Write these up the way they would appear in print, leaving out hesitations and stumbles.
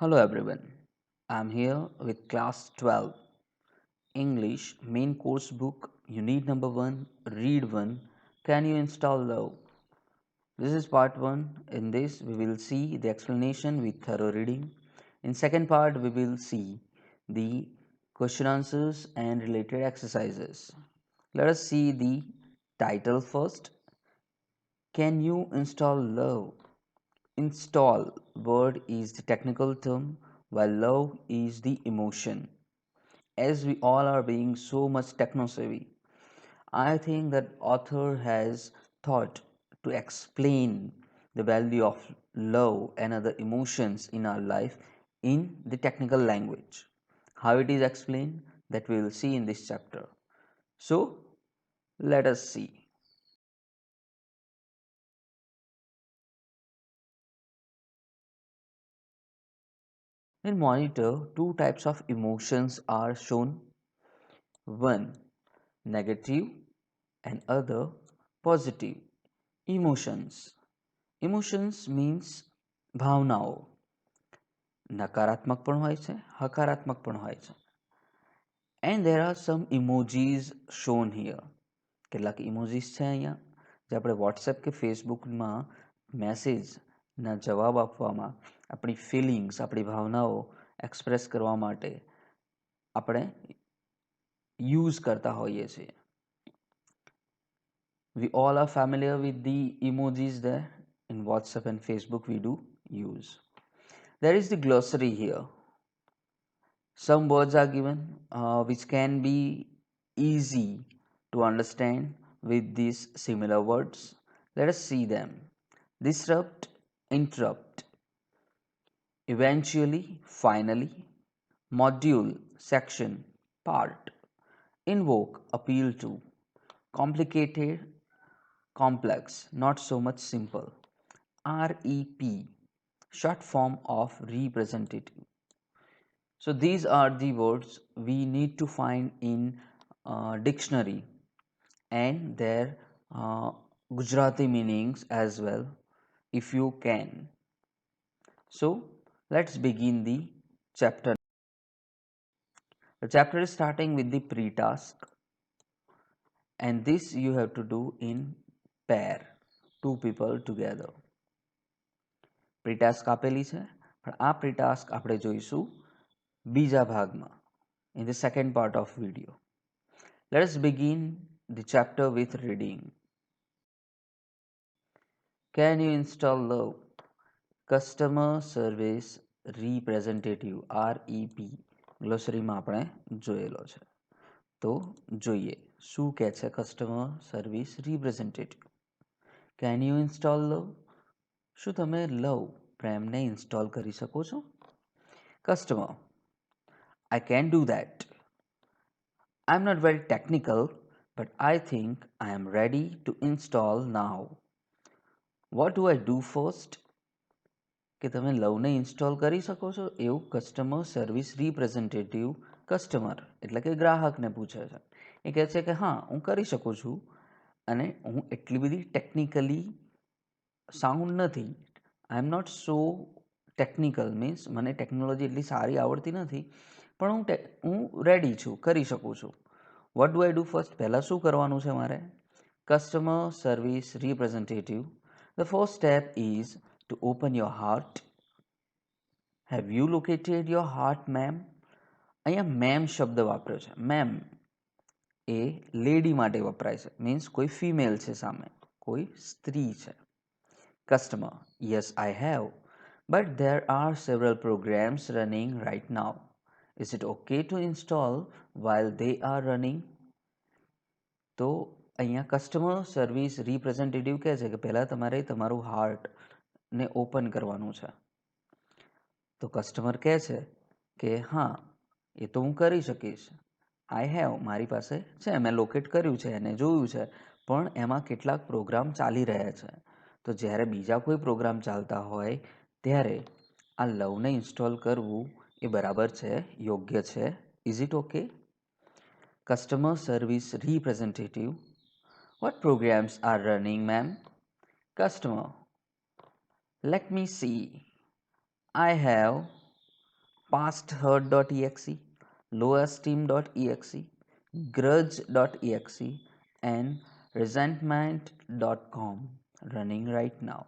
Hello everyone. I'm here with class 12 English main course book unit number 1 read 1 Can you install Love? This is part 1. In this we will see the explanation with thorough reading. In second part we will see the question answers and related exercises. Let us see the title first. Can you install Love? Install word is the technical term while love is the emotion. As we all are being so much techno savvy, I think that author has thought to explain the value of love and other emotions in our life in the technical language. How it is explained that we will see in this chapter. So let us see. In monitor, two types of emotions are shown. One negative and other positive. Emotions. Emotions means ભાવનાઓ નકારાત્મક પણ હોય છે હકારાત્મક પણ હોય છે and there are some emojis shown here. કેટલાક emojis છે અહીંયા જે આપણે WhatsApp કે ફેસબુકમાં મેસેજના જવાબ આપવામાં આપણી ફિલિંગ્સ આપણી ભાવનાઓ એક્સપ્રેસ કરવા માટે આપણે યુઝ કરતા હોઈએ છીએ. We all are familiar with the emojis there in WhatsApp and Facebook we do use. There is the glossary here. Some words are given which can be easy to understand with these similar words. Let us see them. Disrupt, interrupt, eventually, finally, module, section, part, invoke, appeal to, complicated, complex, not so much simple. REP, short form of representative. So these are the words we need to find in dictionary and their Gujarati meanings as well if you can. So let's begin the chapter. The chapter is starting with the pre-task and this you have to do in pair, two people together. Pre-task આપેલી છે પણ આ pre-task આપણે જોઈશું બીજા ભાગમાં in the second part of video. Let us begin the chapter with reading. Can you install Love? Customer Service Representative REP ગ્લોસરીમાં આપણે જોયેલો છે. તો જોઈએ શું કહે છે customer service representative. Can you install Love? શું તમે લવ પ્રેમને ઇન્સ્ટોલ કરી શકો છો? Customer, I can do that. I'm not very technical, but I think I am ready to install now. What do I do first? કે તમે લવને install કરી શકો છો એવું કસ્ટમર સર્વિસ રિપ્રેઝેન્ટેટિવ કસ્ટમર એટલે કે ગ્રાહકને પૂછે છે. એ કહે છે કે હા હું કરી શકું છું અને હું એટલી બધી ટેકનિકલી સાઉન્ડ નથી. I am not so technical means મને ટેકનોલોજી એટલી સારી આવડતી નથી પણ હું રેડી છું કરી શકું છું. What do I do first પહેલાં શું કરવાનું છે મારે? Customer service representative the first step is to open your heart. Have you located your heart, ma'am? અહીંયા મેમ શબ્દ વાપર્યો છે. મેમ એ લેડી માટે વપરાય છે મીન્સ કોઈ ફિમેલ છે સામે, કોઈ સ્ત્રી છે. Customer, yes, I have, but there are several programs running right now. Is it okay to install while they are running? તો અહીંયા કસ્ટમર સર્વિસ રિપ્રેઝેન્ટેટિવ કહે છે કે પહેલાં તમારે તમારું હાર્ટને ઓપન કરવાનું છે. તો કસ્ટમર કહે છે કે હા એ તો હું કરી શકીશ. આઈ હેવ મારી પાસે છે, મેં લોકેટ કર્યું છે એને જોયું છે પણ એમાં કેટલાક પ્રોગ્રામ ચાલી રહ્યા છે. તો જ્યારે બીજા કોઈ પ્રોગ્રામ ચાલતા હોય ત્યારે આ લવને ઇન્સ્ટોલ કરવું એ બરાબર છે, યોગ્ય છે. Is it okay? Customer service representative, what programs are running, ma'am? Customer, let me see. I have pasthurt.exe, lowesteem.exe, grudge.exe, and resentment.com running right now.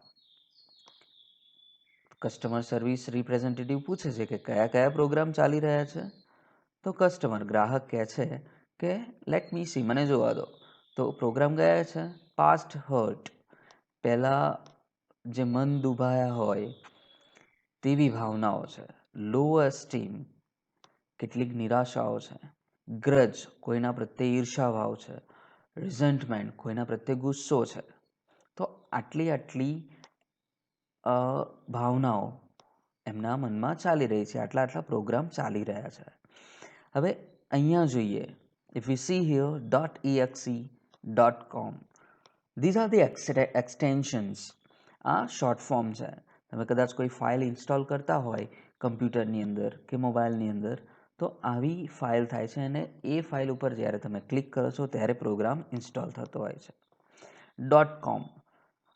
Customer service representative પૂછે છે કે કયા કયા પ્રોગ્રામ ચાલી રહ્યા છે, તો કસ્ટમર ગ્રાહક કહે છે કે લેટ મી સી, મને જોવા દો. તો પ્રોગ્રામ કયા છે? પાસ્ટ હર્ટ, પહેલાં જે મન દુભાયા હોય તેવી ભાવનાઓ છે. લો એસ્ટીમ, કેટલીક નિરાશાઓ છે. ગ્રજ, કોઈના પ્રત્યે ઈર્ષાભાવ છે. રિઝન્ટમેન્ટ, કોઈના પ્રત્યે ગુસ્સો છે. તો આટલી ભાવનાઓ એમના મનમાં ચાલી રહી છે, આટલા પ્રોગ્રામ ચાલી રહ્યા છે. હવે અહીંયા જોઈએ, if you see here .exe.com, these are the extensions. આ શોર્ટ ફોર્મ છે. તમે કદાચ કોઈ ફાઇલ ઇન્સ્ટોલ કરતા હોય કમ્પ્યુટરની અંદર કે મોબાઈલની અંદર, તો આવી ફાઇલ થાય છે અને એ ફાઇલ ઉપર જ્યારે તમે ક્લિક કરો છો ત્યારે પ્રોગ્રામ ઇન્સ્ટોલ થતો હોય છે. .com,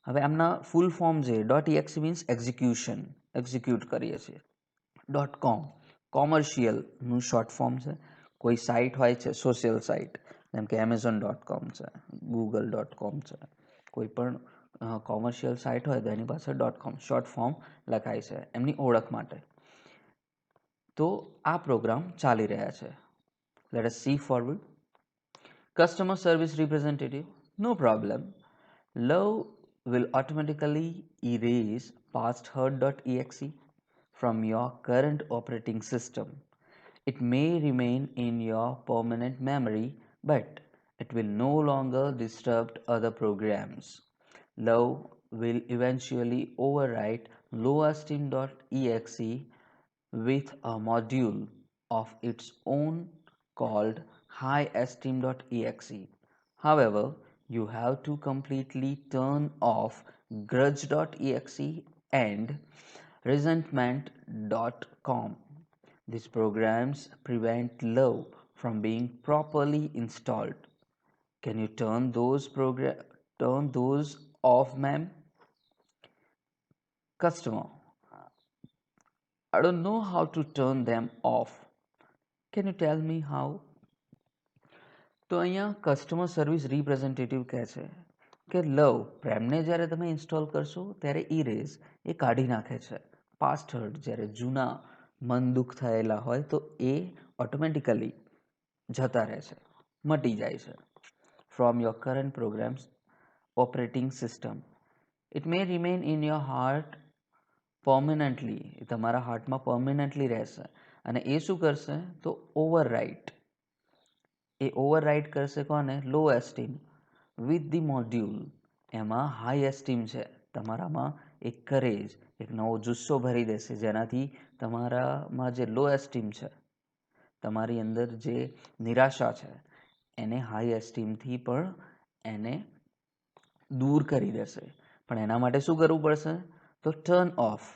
હવે આમના ફૂલ ફોર્મ છે. .exe મીન્સ એક્ઝિક્યુટ કરીએ છીએ. .com કોમર્શિયલનું શોર્ટ ફોર્મ છે. કોઈ સાઇટ હોય છે સોશિયલ સાઇટ, જેમ કે amazon.com છે, google.com છે, કોઈ પણ કોમર્શિયલ સાઇટ હોય તો એની પાસે .com શોર્ટ ફોર્મ લખાય છે એમની ઓળખ માટે. તો આ પ્રોગ્રામ ચાલી રહ્યા છે. Let S C forward. Customer service representative, no problem. Love will automatically erase pasthurt.exe from your current operating system. It may remain in your permanent memory, but it will no longer disrupt other programs. Love will eventually overwrite lowesteem.exe with a module of its own called highesteem.exe. However, you have to completely turn off grudge.exe and resentment.com. These programs prevent love from being properly installed. Can you turn those off, ma'am? Customer, I don't know how to turn them off. Can you tell me how? તો અહીંયા customer service representative કહે છે કે લવ, પ્રેમને જ્યારે તમે install કરશો ત્યારે ઇરેઝ, એ કાઢી નાખે છે. પાસ્ટ હર્ટ, જ્યારે જૂના મન દુઃખ થયેલા હોય તો એ ઓટોમેટિકલી જતા રહે છે, મટી જાય છે. From your current programs operating system. It may remain in your heart permanently, એ તમારા હાર્ટમાં પરમનન્ટલી રહેશે. અને એ શું કરશે? તો ઓવરરાઇટ, એ ઓવરરાઇટ કરશે કોને? લો એસ્ટીમ વિથ ધી મોડ્યુલ. એમાં હાઈ એસ્ટીમ છે, તમારામાં એક કરેજ, એક નવો જુસ્સો ભરી દેશે, જેનાથી તમારામાં જે લો એસ્ટીમ છે, તમારી અંદર જે નિરાશા છે, એને હાઈ એસ્ટીમથી પણ એને દૂર કરી દેશે. પણ એના માટે શું કરવું પડશે? તો ટર્ન ઓફ,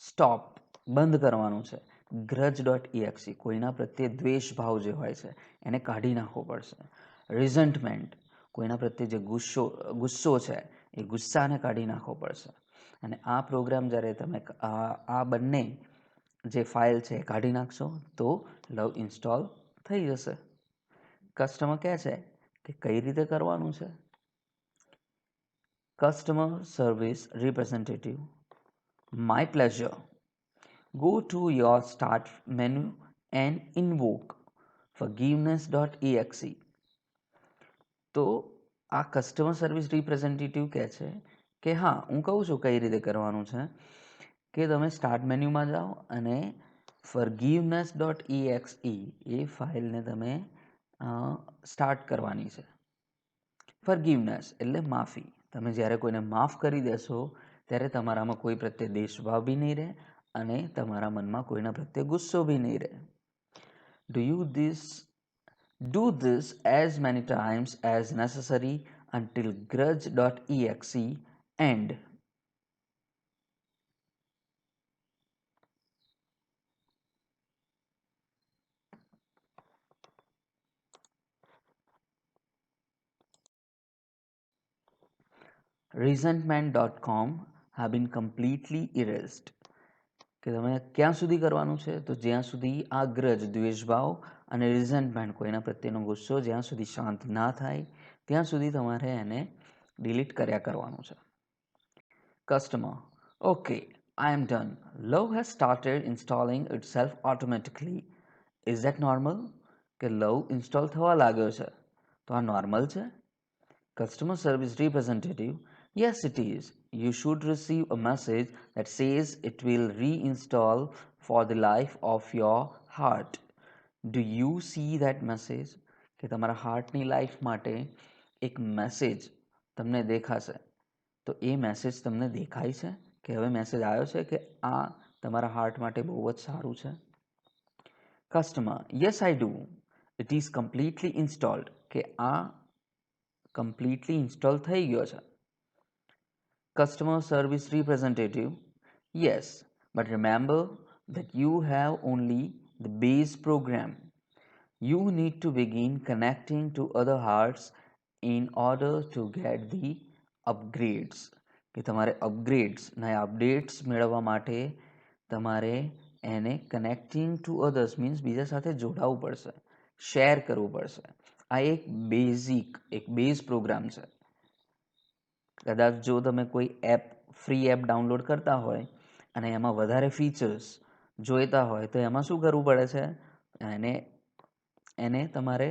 સ્ટોપ, બંધ કરવાનું છે. grudge.exe, કોઈના પ્રત્યે દ્વેષ ભાવ જે હોય છે એને કાઢી નાખવો પડશે. રિઝન્ટમેન્ટ, કોઈના પ્રત્યે જે ગુસ્સો છે એ ગુસ્સાને કાઢી નાખવો પડશે. અને આ પ્રોગ્રામ જ્યારે તમે આ બંને જે ફાઇલ છે એ કાઢી નાખશો તો લવ ઇન્સ્ટોલ થઈ જશે. કસ્ટમર કહે છે કે કઈ રીતે કરવાનું છે? Customer service representative, my pleasure. Go to your start menu and invoke forgiveness.exe. તો આ કસ્ટમર સર્વિસ રિપ્રેઝેન્ટેટિવ કહે છે કે હા, હું કહું છું કઈ રીતે કરવાનું છે, કે તમે સ્ટાર્ટ મેન્યુમાં જાઓ અને forgiveness.exe એ ફાઇલને તમે સ્ટાર્ટ કરવાની છે. ફર્ગિવનેસ એટલે માફી. તમે જ્યારે કોઈને માફ કરી દેશો ત્યારે તમારામાં કોઈ પ્રત્યે દેશભાવ બી નહીં રહે અને તમારા મનમાં કોઈના પ્રત્યે ગુસ્સો બી નહીં રહે. Do this as many times as necessary until grudge.exe end. Resentment.com have been completely erased. કે તમે ક્યાં સુધી કરવાનું છે, તો જ્યાં સુધી આ ગ્રજ, દ્વેષભાવ અને રિઝન્ટમેન્ટ, કોઈના પ્રત્યેનો ગુસ્સો જ્યાં સુધી શાંત ના થાય ત્યાં સુધી તમારે એને ડિલીટ કર્યા કરવાનું છે. Customer: okay, I am done. Love has started installing itself automatically. Is that normal? કે લવ ઇન્સ્ટોલ થવા લાગ્યો છે, તો આ નોર્મલ છે? Customer service representative: Yes, it is. You should receive a message that says it will reinstall for the life of your heart. Do you see that message? કે તમારા હાર્ટની life માટે એક મેસેજ તમને દેખાશે, તો એ મેસેજ તમને દેખાય છે કે હવે મેસેજ આવ્યો છે કે આ તમારા હાર્ટ માટે બહુ જ સારું છે? Customer: Yes, I do. It is completely installed. કે આ કમ્પ્લીટલી ઇન્સ્ટોલ થઈ ગયો છે. Customer service representative: Yes, but remember that you have only the base program. You need to begin connecting to other hearts in order to get the upgrades. કે તમારે અપગ્રેડ્સ અને updates મેળવવા માટે તમારે એને કનેક્ટિંગ ટુ અધર્સ મીન્સ બીજા સાથે જોડાવવું પડશે, શેર કરવું પડશે. આ એક બેઝ પ્રોગ્રામ છે. કદાચ જો તમે કોઈ ફ્રી એપ ડાઉનલોડ કરતા હોય અને એમાં વધારે ફીચર્સ જોઈતા હોય તો એમાં શું કરવું પડે છે, એને તમારે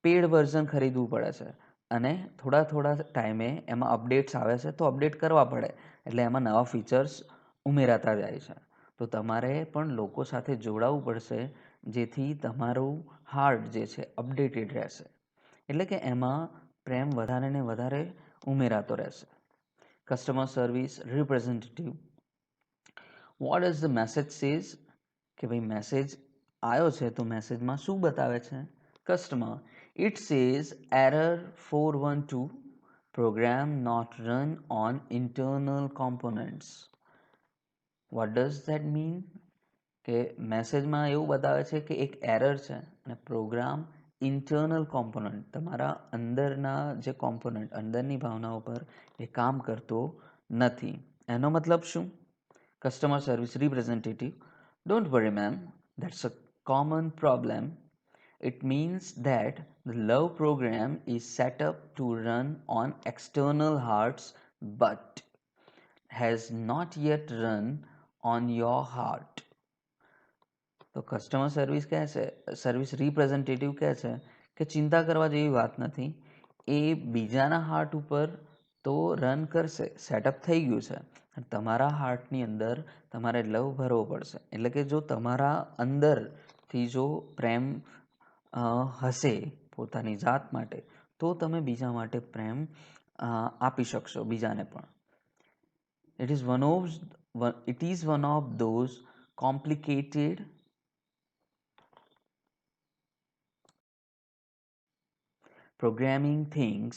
પેડ વર્ઝન ખરીદવું પડે છે અને થોડા ટાઈમે એમાં અપડેટ્સ આવે છે તો અપડેટ કરવા પડે, એટલે એમાં નવા ફીચર્સ ઉમેરાતા જાય છે. તો તમારે પણ લોકો સાથે જોડાવવું પડશે જેથી તમારું હાર્ટ જે છે અપડેટેડ રહેશે, એટલે કે એમાં પ્રેમ વધારે ને વધારે ઉમેરાતો રહેશે. Customer service representative: what does the message says? કે ભાઈ મેસેજ આવ્યો છે તો મેસેજમાં શું બતાવે છે? Customer: it says error 412, program not run on internal components. What does that mean? કે મેસેજમાં એવું બતાવે છે કે એક એરર છે અને પ્રોગ્રામ ઇન્ટરનલ કોમ્પોનન્ટ, તમારા અંદરના જે કોમ્પોનન્ટ, અંદરની ભાવનાઓ પર એ કામ કરતો નથી. એનો મતલબ શું? Customer service representative: don't worry ma'am, that's a common problem. It means that the love program is set up to run on external hearts but has not yet run on your heart. તો customer service representative કહે છે કે ચિંતા કરવા જેવી વાત નથી, એ બીજાના હાર્ટ ઉપર તો રન કરશે, સેટઅપ થઈ ગયું છે, તમારા હાર્ટની અંદર તમારે લવ ભરવો પડશે. એટલે કે જો તમારા અંદરથી જો પ્રેમ હશે પોતાની જાત માટે, તો તમે બીજા માટે પ્રેમ આપી શકશો બીજાને પણ. It is one of those complicated programming things,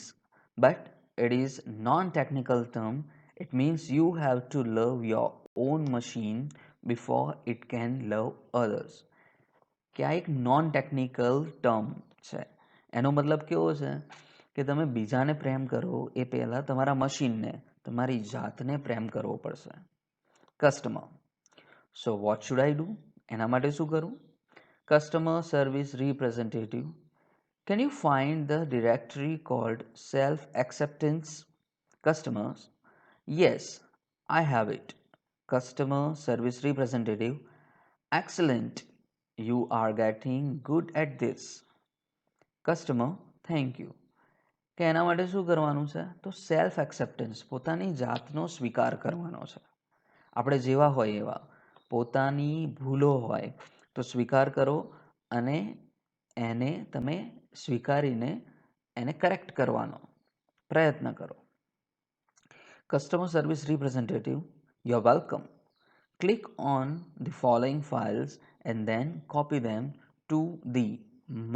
but it is non-technical term. It means you have to love your own machine before it can love others. કે આ એક નોન ટેકનિકલ ટર્મ છે. એનો મતલબ કેવો છે કે તમે બીજાને પ્રેમ કરો એ પહેલાં તમારા મશીનને, તમારી જાતને પ્રેમ કરવો પડશે. Customer: so what should I do? એના માટે શું કરું? Customer service representative: Can you find the directory called self-acceptance? Customers: Yes, I have it. Customer service representative: Excellent. You are getting good at this. Customer: Thank you. કે એના માટે શું કરવાનું છે? તો સેલ્ફ એક્સેપ્ટન્સ, પોતાની જાતનો સ્વીકાર કરવાનો છે. આપણે જેવા હોય એવા, પોતાની ભૂલો હોય તો સ્વીકાર કરો અને એને તમે સ્વીકારીને એને કરેક્ટ કરવાનો પ્રયત્ન કરો. Customer service representative: you are welcome. Click on the following files and then copy them to the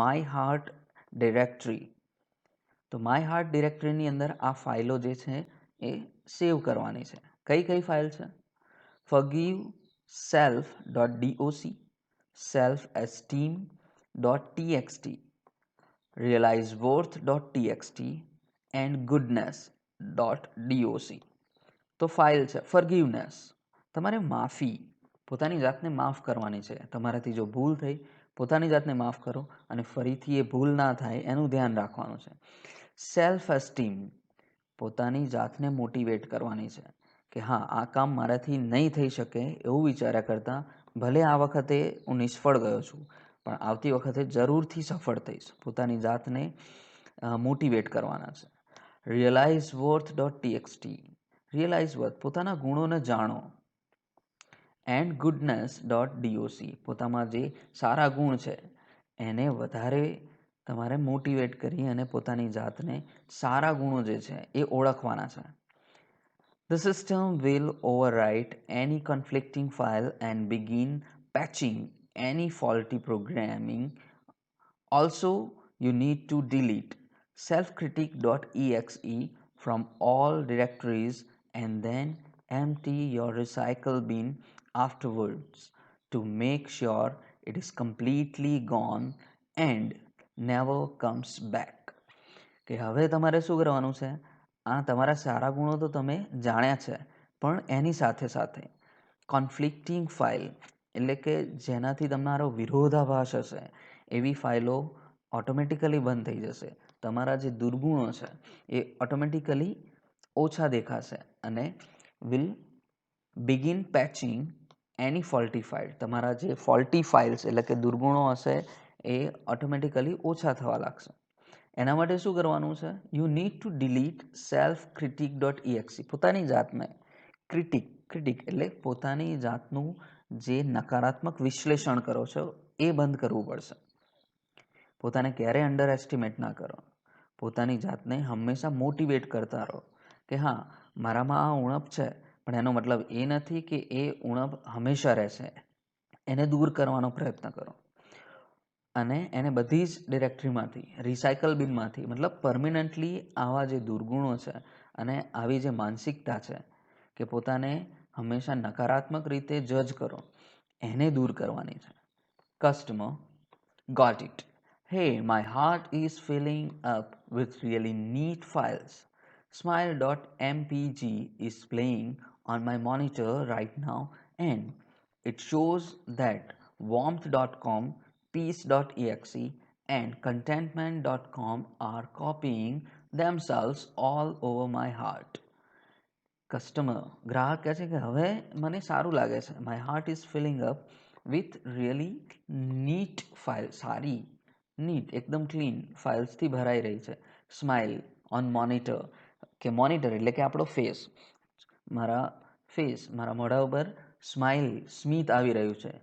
My Heart directory. તો માય હાર્ટ ડિરેક્ટરીની અંદર આ ફાઇલો જે છે એ સેવ કરવાની છે. કઈ ફાઇલ છે? forgive self.doc, self-esteem.txt, realizeworth.txt and goodness.doc. તો ફાઇલ છે ફોરગિવનેસ, તમારે માફી, પોતાની જાતને માફ કરવાની છે. તમારાથી જો ભૂલ થઈ, પોતાની જાતને માફ કરો અને ફરીથી એ ભૂલ ના થાય એનું ધ્યાન રાખવાનું છે. સેલ્ફ એસ્ટીમ, પોતાની જાતને મોટિવેટ કરવાની છે કે હા, આ કામ મારાથી નહીં થઈ શકે એવું વિચાર્યા કરતાં ભલે આ વખતે હું નિષ્ફળ ગયો છું, પણ આવતી વખતે જરૂરથી સફળ થઈશ. પોતાની જાતને મોટિવેટ કરવાના છે. Realise worth .txt, realise worth, પોતાના ગુણોને જાણો. એન્ડ ગુડનેસ .doc, પોતામાં જે સારા ગુણ છે એને વધારે તમારે મોટિવેટ કરી અને પોતાની જાતને સારા ગુણો જે છે એ ઓળખવાના છે. The system will overwrite any conflicting file and begin patching any faulty programming. Also, you need to delete selfcritic.exe from all directories and then empty your recycle bin afterwards to make sure it is completely gone and never comes back. કે હવે તમારે શું કરવાનું છે? આ તમારા સારા ગુણો તો તમે જાણ્યા છે, પણ એની સાથે સાથે કોન્ફ્લિક્ટિંગ ફાઇલ એટલે કે જેનાથી તમારો વિરોધાભાસ હશે એવી ફાઇલો ઓટોમેટિકલી બંધ થઈ જશે. તમારા જે દુર્ગુણો છે એ ઓટોમેટિકલી ઓછા દેખાશે અને will begin patching any faulty file, તમારા જે ફોલ્ટી ફાઇલ્સ એટલે કે દુર્ગુણો હશે એ ઓટોમેટિકલી ઓછા થવા લાગશે. એના માટે શું કરવાનું છે? You need to delete selfcritic.exe, પોતાની જાતને ક્રિટિક એટલે પોતાની જાતનું જે નકારાત્મક વિશ્લેષણ કરો છો એ બંધ કરવું પડશે. પોતાને ક્યારેય અંડર એસ્ટિમેટ ના કરો. પોતાની જાતને હંમેશા મોટિવેટ કરતા રહો કે હા, મારામાં આ ઉણપ છે, પણ એનો મતલબ એ નથી કે એ ઉણપ હંમેશા રહેશે. એને દૂર કરવાનો પ્રયત્ન કરો અને એને બધી જ ડિરેક્ટરીમાંથી, રિસાયકલ બિનમાંથી, મતલબ પરમિનન્ટલી આવા જે દુર્ગુણો છે અને આવી જે માનસિકતા છે કે પોતાને હંમેશા નકારાત્મક રીતે જજ કરો, એને દૂર કરવાની છે. Customer got it. Hey, my heart is filling up with really neat files. Smile.mpg is playing on my monitor right now and it shows that warmth.com, peace.exe and contentment.com are copying themselves all over my heart. Customer, ગ્રાહક કહે છે કે હવે મને સારું લાગે છે. My heart is filling up with really neat file, સારી નીટ એકદમ ક્લીન ફાઇલ્સથી ભરાઈ રહી છે. સ્માઇલ ઓન મોનિટર, કે મોનિટર એટલે કે આપણો ફેસ, મારા મોઢા ઉપર સ્મિત આવી રહ્યું છે.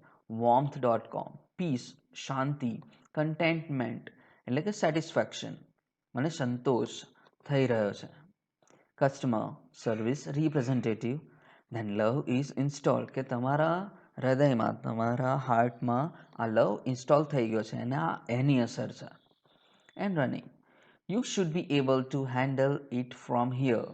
warmth.com, પીસ શાંતિ, કન્ટેન્ટમેન્ટ એટલે કે સેટિસ્ફેક્શન, મને સંતોષ થઈ રહ્યો છે. Customer service representative, then love is install, કે તમારા હૃદયમાં, તમારા હાર્ટમાં આ લવ ઇન્સ્ટોલ થઈ ગયો છે અને આ એની અસર છે. And running, you should be able to handle it from here.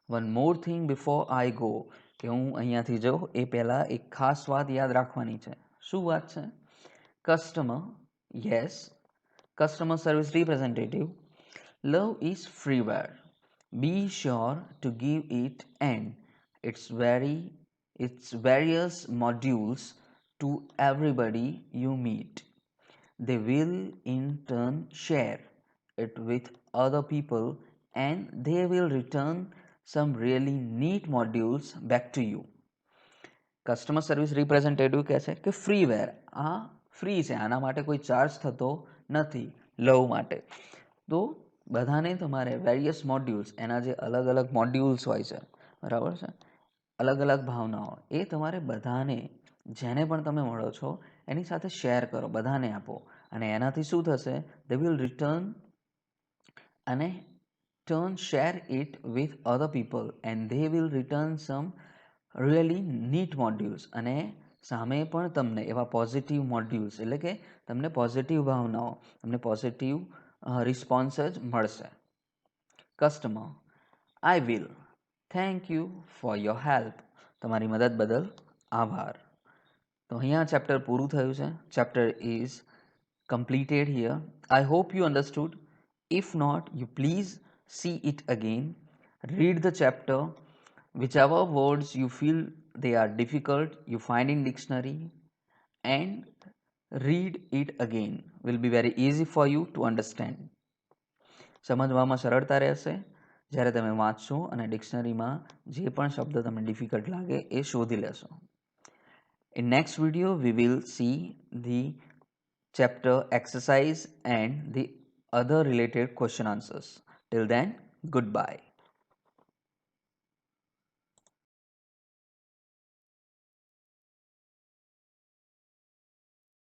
One more thing before I go, કે હું અહીંયાથી જાઉં એ પહેલાં એક ખાસ વાત યાદ રાખવાની છે. શું વાત છે? Customer yes, customer service representative, love is freeware. Be sure to give it and its various modules to everybody you meet. They will in turn share it with other people and they will return some really neat modules back to you. Customer service representative કહે છે કે ફ્રીવેર, આ free છે, આના માટે કોઈ charge થતો નથી લવ માટે. તો બધાને તમારે વેરિયસ મોડ્યુલ્સ, એના જે અલગ અલગ મોડ્યુલ્સ હોય છે, બરાબર છે, અલગ અલગ ભાવનાઓ, એ તમારે બધાને, જેને પણ તમે મળો છો એની સાથે શેર કરો, બધાને આપો. અને એનાથી શું થશે? દે વિલ રિટર્ન અને share it with other people and they will return some really neat modules, અને સામે પણ તમને એવા પોઝિટિવ મોડ્યુલ્સ એટલે કે તમને પોઝિટિવ ભાવનાઓ, તમને પોઝિટિવ રિસ્પોન્સ જ મળશે. Customer I will, thank you for your help, તમારી મદદ બદલ આભાર. તો અહીંયા ચેપ્ટર પૂરું થયું છે. Chapter is completed here. I hope you understood. If not, you please see it again. Read the chapter. Whichever words you feel they are difficult, you find in dictionary and read it again will be very easy for you to understand. સમજવામાં સરળતા રહેશે જ્યારે તમે વાંચશો અને ડિક્શનરીમાં જે પણ શબ્દ તમને ડિફિકલ્ટ લાગે એ શોધી લેશો. In next video we will see the chapter exercise and the other related question answers. Till then, goodbye.